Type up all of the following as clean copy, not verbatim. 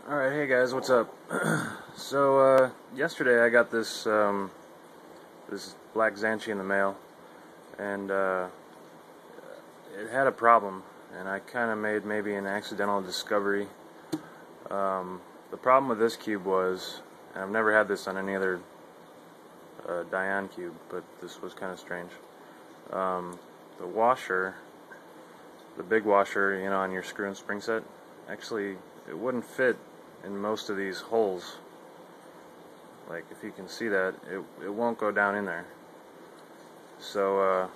Alright, hey guys, what's up? Yesterday I got this this black Zanchi in the mail, and it had a problem, and I kind of made maybe an accidental discovery. The problem with this cube was, and I've never had this on any other dayan cube, but this was kind of strange. The washer, the big washer, you know, on your screw and spring set, actually it wouldn't fit in most of these holes. Like, if you can see that, it won't go down in there. So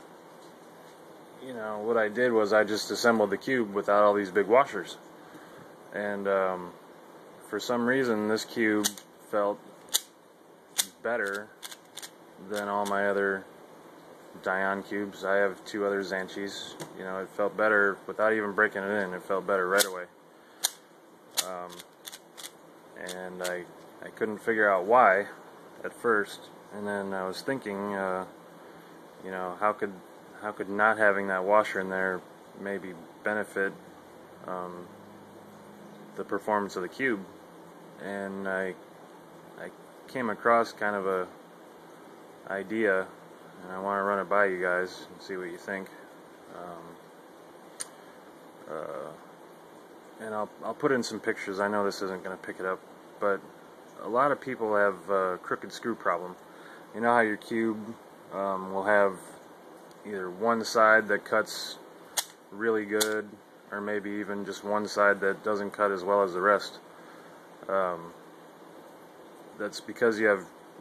you know, what I did was I just assembled the cube without all these big washers, and for some reason this cube felt better than all my other dayan cubes. I have two other Zanchis. You know, it felt better without even breaking it in. It felt better right away. And I couldn't figure out why at first, and then I was thinking, you know, how could not having that washer in there maybe benefit the performance of the cube? And I came across kind of a idea, and I want to run it by you guys and see what you think. And I'll put in some pictures. I know this isn't going to pick it up, but a lot of people have crooked screw problem. You know how your cube will have either one side that cuts really good, or maybe even just one side that doesn't cut as well as the rest. That's because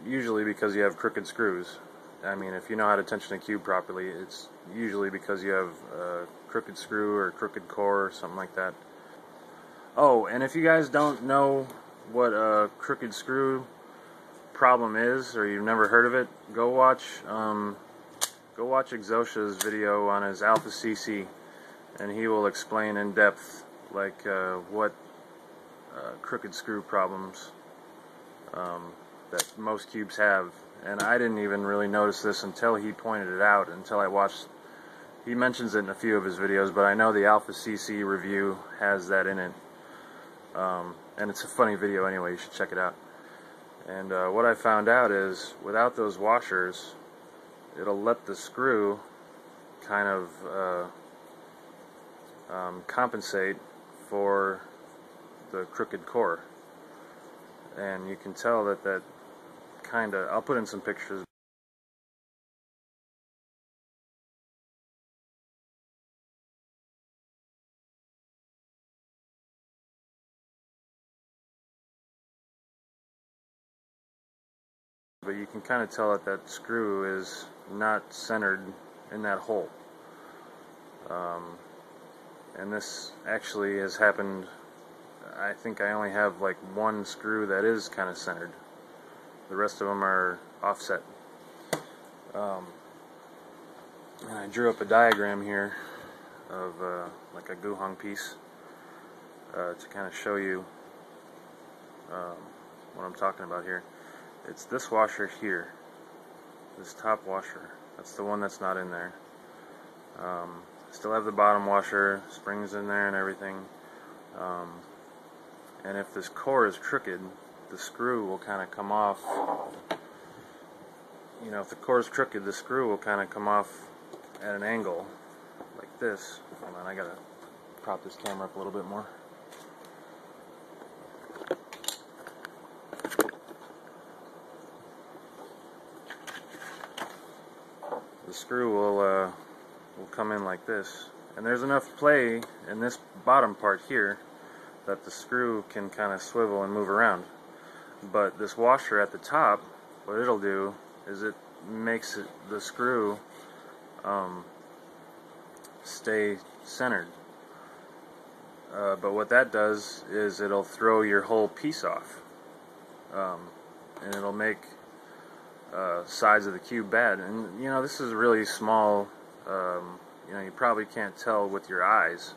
usually because you have crooked screws. I mean, if you know how to tension a cube properly, it's usually because you have a crooked screw or crooked core or something like that. Oh, and if you guys don't know what a crooked screw problem is, or you've never heard of it, go watch Exosha's video on his Alpha CC, and he will explain in depth like what crooked screw problems that most cubes have. And I didn't even really notice this until he pointed it out, until I watched. He mentions it in a few of his videos, but I know the Alpha CC review has that in it. And it's a funny video anyway, you should check it out. And what I found out is, without those washers, it'll let the screw kind of compensate for the crooked core. And you can tell that kind of, I'll put in some pictures. But you can kind of tell that screw is not centered in that hole. And this actually has happened. I think I only have like one screw that is kind of centered. The rest of them are offset. And I drew up a diagram here of like a guhong piece to kind of show you what I'm talking about here. It's this washer here, this top washer. That's the one that's not in there. Still have the bottom washer, springs in there and everything. And if this core is crooked, the screw will kind of come off. You know, if the core is crooked, the screw will kind of come off at an angle like this. Hold on, I gotta prop this camera up a little bit more. The screw will come in like this, and there's enough play in this bottom part here that the screw can kind of swivel and move around. But this washer at the top, what it'll do is it makes the screw stay centered. But what that does is it'll throw your whole piece off, and it'll make sides of the cube bad. And you know, this is really small. You know, you probably can't tell with your eyes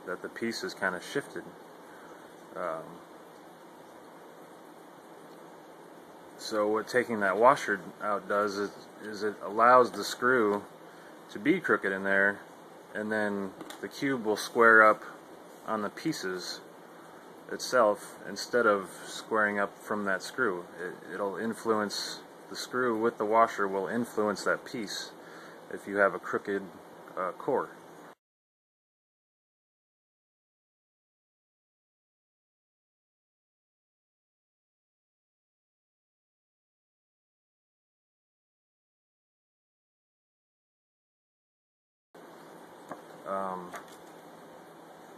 that the piece is kind of shifted. So what taking that washer out does is it allows the screw to be crooked in there, and then the cube will square up on the pieces itself instead of squaring up from that screw. It'll influence, the screw with the washer will influence that piece if you have a crooked core.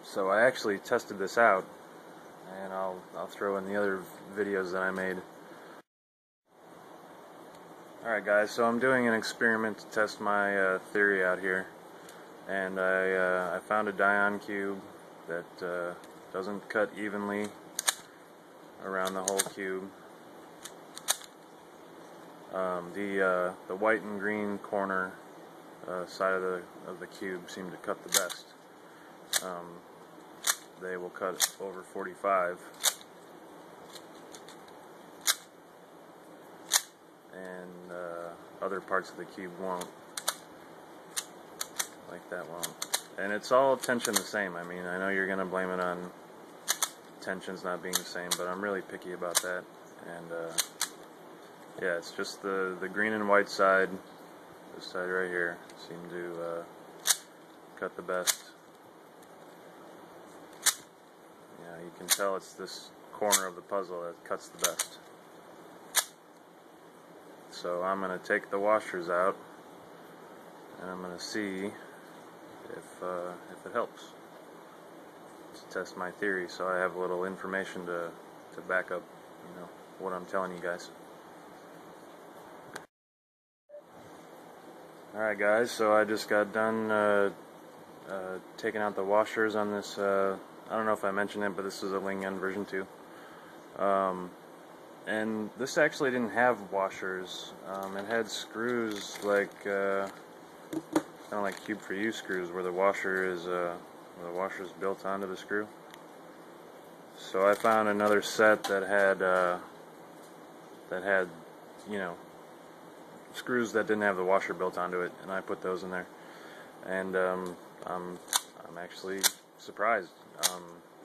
So I actually tested this out, and I'll throw in the other videos that I made. Alright guys, so I'm doing an experiment to test my theory out here, and I found a dayan cube that doesn't cut evenly around the whole cube. The white and green corner side of the cube seem to cut the best. They will cut over 45, and other parts of the cube won't, like that won't. And it's all tension the same. I mean, I know you're gonna blame it on tensions not being the same, but I'm really picky about that. And yeah, it's just the green and white side, this side right here, seem to cut the best. Yeah, you can tell it's this corner of the puzzle that cuts the best. So I'm going to take the washers out, and I'm going to see if it helps to test my theory, so I have a little information to back up, you know, what I'm telling you guys. Alright guys, so I just got done taking out the washers on this, I don't know if I mentioned it, but this is a Ling version 2. And this actually didn't have washers. It had screws like, kind of like Cube for You screws, where the washer is built onto the screw. So I found another set that had, you know, screws that didn't have the washer built onto it, and I put those in there. And I'm actually surprised.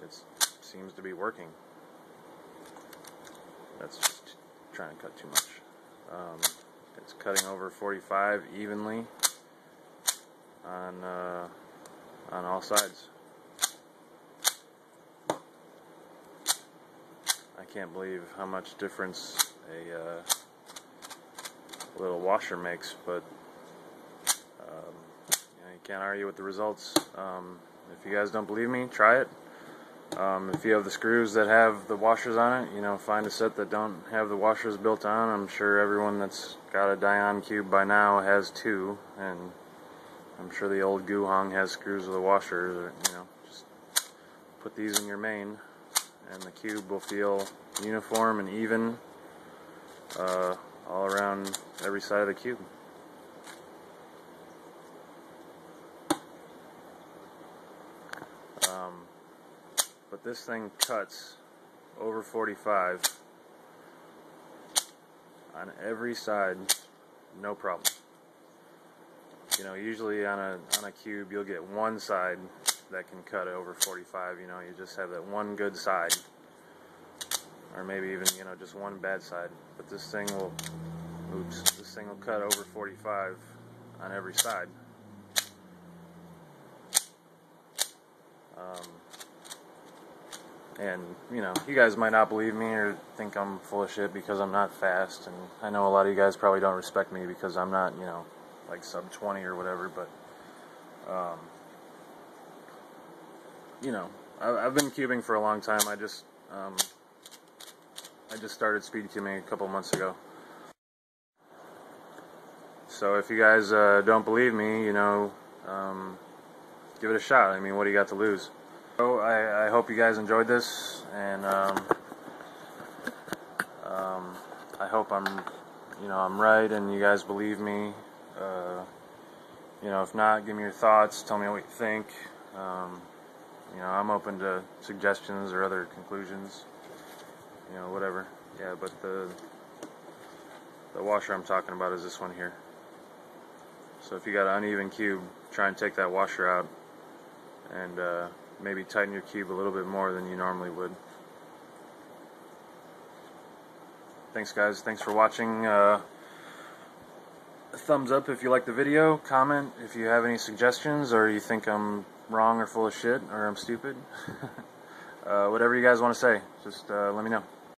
It seems to be working. That's just trying to cut too much. It's cutting over 45 evenly on all sides. I can't believe how much difference a little washer makes, but you know, you can't argue with the results. If you guys don't believe me, try it. If you have the screws that have the washers on it, you know, find a set that don't have the washers built on. I'm sure everyone that's got a dayan cube by now has two, and I'm sure the old Guhong has screws with a washer. Or, you know, just put these in your main, and the cube will feel uniform and even all around every side of the cube. But this thing cuts over 45 on every side, no problem. You know, usually on a cube you'll get one side that can cut over 45. You know, you just have that one good side, or maybe even, you know, just one bad side. But this thing will, this thing will cut over 45 on every side. And, you know, you guys might not believe me or think I'm full of shit because I'm not fast, and I know a lot of you guys probably don't respect me because I'm not, you know, like sub 20 or whatever, but, you know, I've been cubing for a long time. I just started speed cubing a couple months ago. So if you guys don't believe me, you know, give it a shot. I mean, what do you got to lose? So I hope you guys enjoyed this, and I hope I'm right and you guys believe me. You know, if not, give me your thoughts. Tell me what you think. You know, I'm open to suggestions or other conclusions. You know, whatever. Yeah, but the washer I'm talking about is this one here. So if you got an uneven cube, try and take that washer out and maybe tighten your cube a little bit more than you normally would. Thanks guys, thanks for watching. Thumbs up if you like the video, comment if you have any suggestions or you think I'm wrong or full of shit or I'm stupid. Whatever you guys want to say, just let me know.